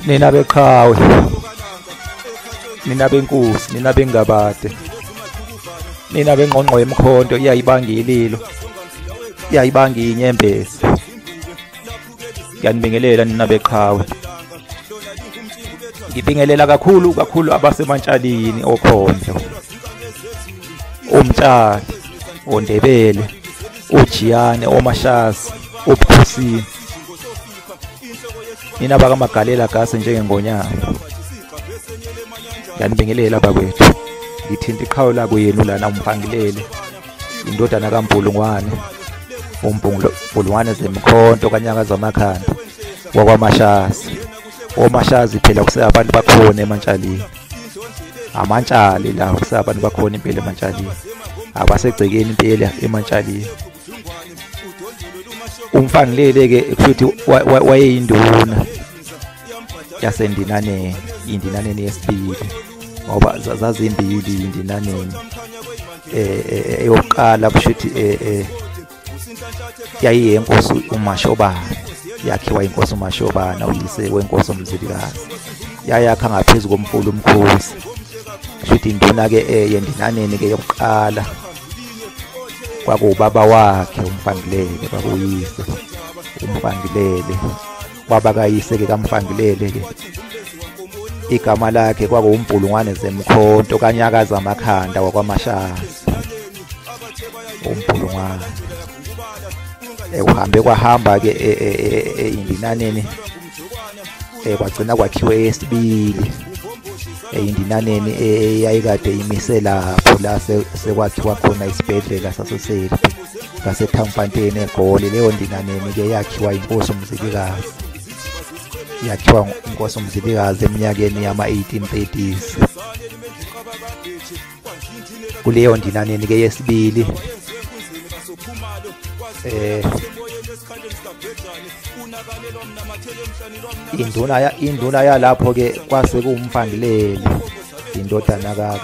nina beqhawe, nina benkosi, nina bengabade, nina bengqongqo yemkhonto iyayibanga ililo, iyayibanga inyembezi. Ngiyanibingelela nina beqhawe. Ngibingelela kakhulu abasemantshalini okhondlo, umtshali, ondebele, ujiyane, omashasi, ubukhosini. Nina bakamagalela gase njengengonyama. Ngiyanibingelela bakwethu. Ngithinta iqhawe lakwenu lana uMphangilele, indodana kaMbhulungwane, uMbhulungwane zemkhonto kanyakaza amakhanda wakwamashasi. Omashazi phela kuseyabantu bakhona emantshalini. Amantshali la kuseyabantu bakhona impela emantshalini. Abasegcekeni impela emantshalini. Umfangilele ke futhi wayeyinduna yasendinaneni, indinaneni yesibili ngoba zazimbili indinaneni. Eyokuqala kushuthi yayiyenkosi uMashobana, yakhiwa inkosi uMashobana uyise wenkosi uMzilikazi. Yayakha ngaphezulu komfulu umkhosi. Kushuthi induna ke yendinaneni ke yokuqala kwakubaba wakhe uMfangilele, kwakuyise uMfangilele. Kwabakayise ke kaMfangilele ke igama lakhe kwakuMbhulungwane zemkhonto kanyakaza amakhanda wakwamashasi. uMbhulungwane uhambe kwahamba ke indinaneni kwagcina kwakhiwe eyesibili indinaneni eyayikade imise lapho la sekwakhiwa khona isibhedlela saseSelbi ngaseThamfanteni eGoli. Leyo ndinaneni ke yakhiwa inkosi uMzilikazi, yakhiwa inkosi uMzilikazi eminyakeni yama-1830s. Kuleyo ndinaneni ke yesibili induna yalapho ke kwase kuMphangilele, indodana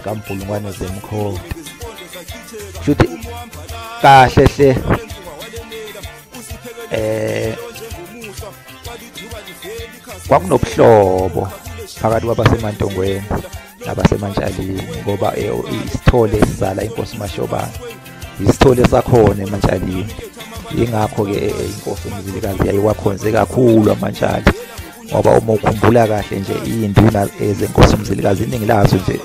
kaMbhulungwane zemkhonto. Futhi kahle hle kwakunobuhlobo phakathi kwabasemantongweni nabasemantshalini ngoba isithole esizala inkosi uMashobana isithole sakhona emantshalini. Yingakho ke inkosi uMzilikazi yayiwakhonze kakhulu amantshali ngoba uma ukhumbula kahle nje induna ezenkosi uMzilikazi iningi lazo nje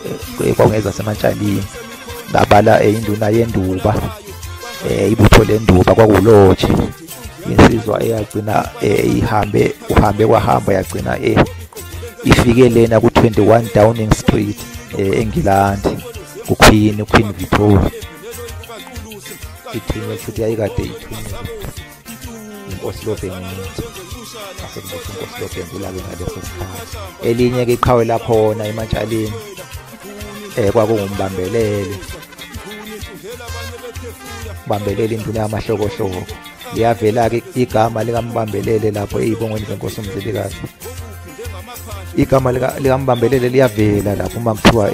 kwangeza semantshalini. Ngabala induna yenduba, ibutho lenduba kwakulotshe, insizwa eyagcina kwahamba yagcina ifike lena ku-21 Downing Street eNgilandi kuQueen Victoria. Ithinywe futhi yayikade ithunywe inkosi loBhenguti, asekubotha inkosi loBhengula-ke ngaleso sikhathi. Elinye ke iqhawe lakhona emantshalini kwakunguMbambelele. Mbambelele induna yamahlokohloko. Liyavela-ke igama likaMbambelele lapho ey'bongweni zenkosi uMzilikazi. Igama likaMbambelele liyavela lapho uma kuthiwa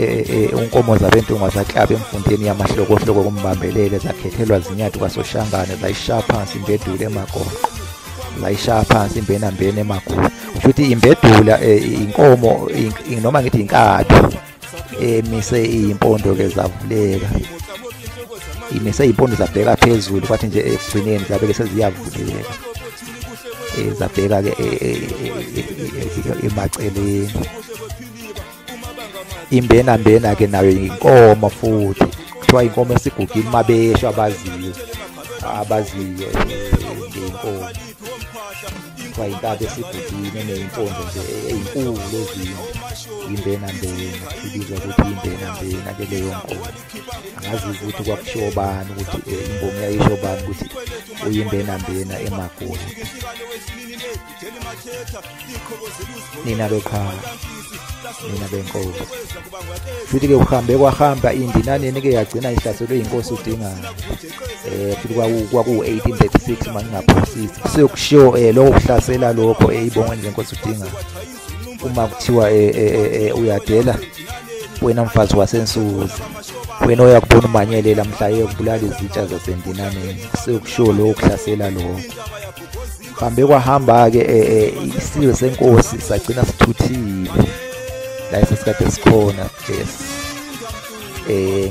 unkomo zabentunga zaklaba emfundeni yamahlokohloko kuMbambelele zakhethelwa zinyati kwaSoshangane zayishaya phansi imbedula emagoqo, zayishaya phansi imbenambeni emagugu. Futhi imbedula inkomo noma ngithi inkabi emise iy'mpondo ke zavuleka, imise iy'mpondo zabheka phezulu kwathi nje ekugcineni zabeke seziyavuleka zabheka ke emaceleni. Imbenambena ke nayo inkomo futhi kuthiwa inkomo esigugini mabesho abaziyo ngenkomo kuthiwa inkabi esigugini ney'mpondo nje ey'nkulu ezinye imbenambena, ibizwa ukuthi imbenambena ke leyo nkomo. Angazi ukuthi kwakushiwo bani ukuthi imbongi yayisho bani ukuthi uyimbenambena emagugu. Nina beqhawe, nina benkosi. Futhi ke uhambe kwahamba indinaneni ke yagcina ihlaselwe inkosi uDingane. Futhi kwaku-1836 mangingaphosisi sekushiwo lokho kuhlasela lokho ey'bongweni zenkosi uDingane. Uma kuthiwa uyadela wena mfazi wasensuzi wena uyakubona umanyelela mhla yokubulala izitsha zasendinaneni sekusho lo ukuhlasela lo hambe kwahamba ke isizwe senkosi sagcina sithuthile la esesikade sikhona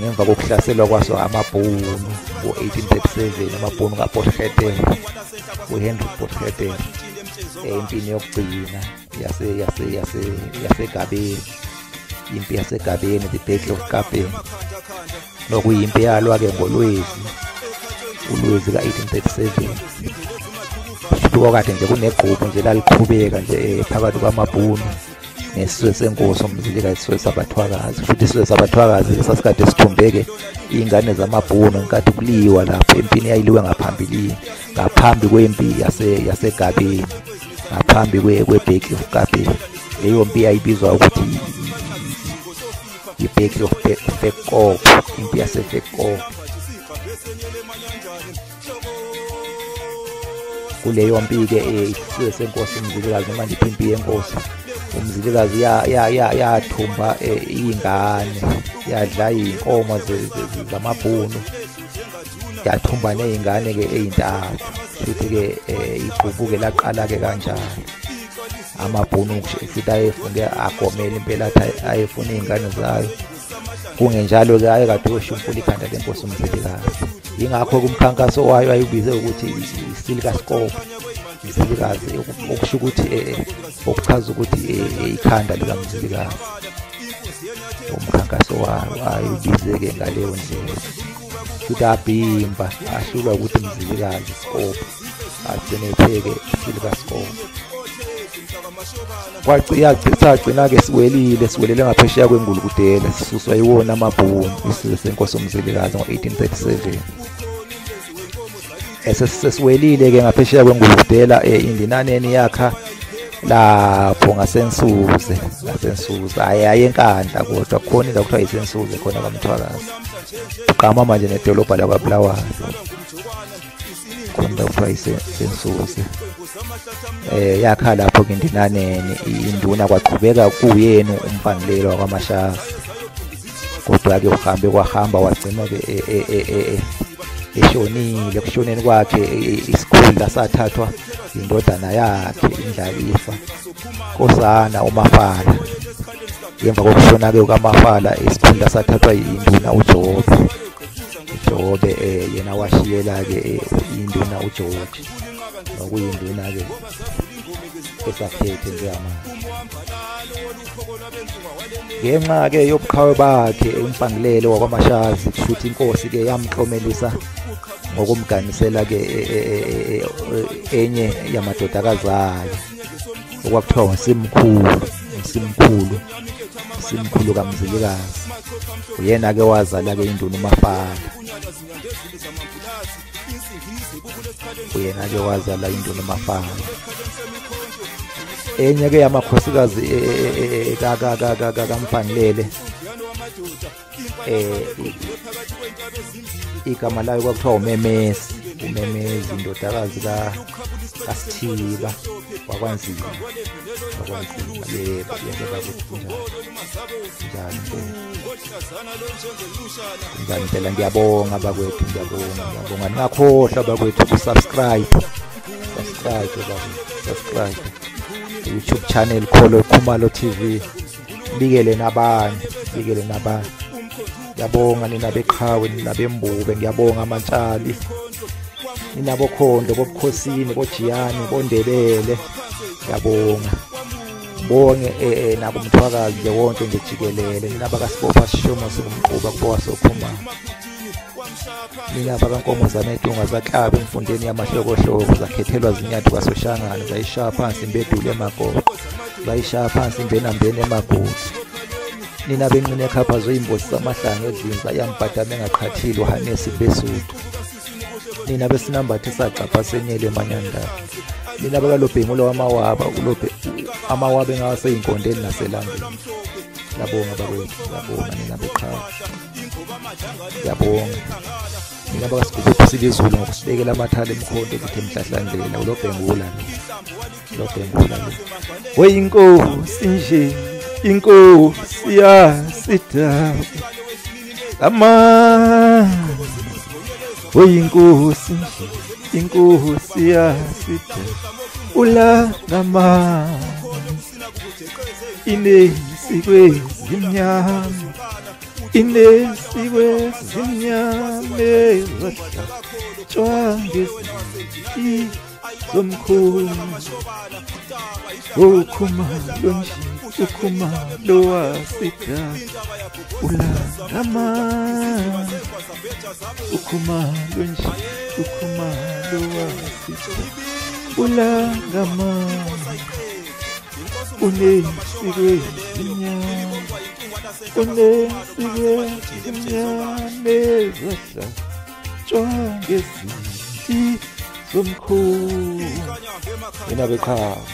ngemva kokuhlaselwa kwaso amabhunu ngo-1837 amabhunu kaPotgieter uHenry Potgieter empini yokugcina yaseGabeni impi yaseGabeni the Battle of Gabeni nokuyimpi yalwa-ke ngolwezi ka-1837 kade nje kunegquphu nje laliqhubeka nje phakathi kwamabhunu nesizwe senkosi uMzilikazi isizwe sabathwakazi futhi isizwe sabathwakazi sasikade sithumbeke iy'ngane zamabhunu ngenkathi kuliwa lapho empini yayiliwe ngaphambi kwempi yaseGabeni ngaphambi kwe-Battle of Gabeni leyo mpi yayibizwa ukuthi i-Battle of Vekkop impi yaseVekkop kuleyo mpi-ke isizwe senkosi uMzilikazi noma ndithi impi yenkosi uMzilikazi yathumba iy'ngane yadla iy'nkomo zamabhunu yathumba ney'ngane-ke ey'ntathu futhi-ke iqhubu-ke laqala-ke kanjalo amabhunu futhi ayefunke agomela impela athi ayefuna iy'ngane zayo kungenjalo-ke ayekade uyoshumpula ikhanda lenkosi uMzilikazi yingakho-ke umkhankaso wayo ayibize ukuthi iSilikaskop uMzilikazi okusho ukuthi okuchaza ukuthi ikhanda likaMzilikazi umkhankaso wayo ayibize-ke ngaleyo ndlela futhi abhimba ahlulwa ukuthi uMzilikazi Skop agcine etheke iSilikaskop sagcina-ke siwelele ngaphesheya kweNgulukudela sisuswa yiwona amabhunu isizwe senkosi uMzilikazi ngo-1837 sesiwelile-ke ngaphesheya kweNgulukudela indinaneni yakha lapho ngasensuze ayenkandla kodwa khona indawo kuthiwa yisensuze khona kaMthwakazi uqama manje nedolobha lakwaBulawayo khona indawo kuthiwa yisensuze yakha lapho kindinaneni induna kwaqhubeka kuyena umpangilelo wakwaMashasa kodwa-ke kwahamba wagcina-ke eshonile kushoneni kwakhe isikhundla sathathwa indodana yakhe indlalifa Nkosana uMafala ngemva kokushona-ke kukaMafala isikhundla sathathwa induna uJobe yena washiyela-ke induna uGeorge nokuyinduna-ke esaphethe njengamanje ngenxa-ke yobuqhawe bakhe umpangilelo wakwaMashazi futhi inkosi-ke yamklomelisa ngokumganisela-ke enye yamadodakazi ayo okwakuthiwa uSimkhulu kaMzilikazi uyena-ke wazala-ke induna uMafala uyena-ke wazala induna uMafala enye-ke yamakhosikazi kaMpangilele igama layo kwakuthiwa uMemezi indodakazi kaSithiba wakwaNzima njani phela ngiyabonga bakwethu ngiyabonga ningakhohlwa bakwethu kusubscribe YouTube channel Khumalo TV bikele nabanye ngiyabonga nina beqhawe nina bembube ngiyabonga amantshali nina bokhondo bobukhosini boJiyani boNdebele ngiyabonga bonge nakumthwakazi nje wonke nje jikelele nina bakaSibopha Sishomo singumquba kubowa sokhumalo nina bakankomo zanetunga zaklabe emfundeni yamahlokohloko zakhethelwa zinyathu kwaSoshangana zayishaya phansi imbedule emagoqo zayishaya phansi imbenambeni emagudu nina benqine ekhapha zoyimbosi zamahlanga edlinza yambhadame engaqhathile uHanesi beSuthu nina besinambathe sagcapha senyele emanyandala nina bakalobhengulo wamawaba amawaba engawasey'inkondeni naselangeni ngiyabonga bakwethu ngiyabonga nina beqhawe ngiyabonga nina bakaSigubuphi Silizulu ngokusibekela amathala emkhonto ukuthi emhlahlandlela ulobhengula oyinkosi nje inkosi yasidala oyinkosi inkosi yasida ulangama inesikwe zimnyame zahlatshwangesi zomkhulu ukhumalo nje ukhumalo wasida ulangama ukhumalo nje ukhumalo wasida ulangama unesikwe zimnyame zahlatshwangesi zomkhulu yena beqhawe.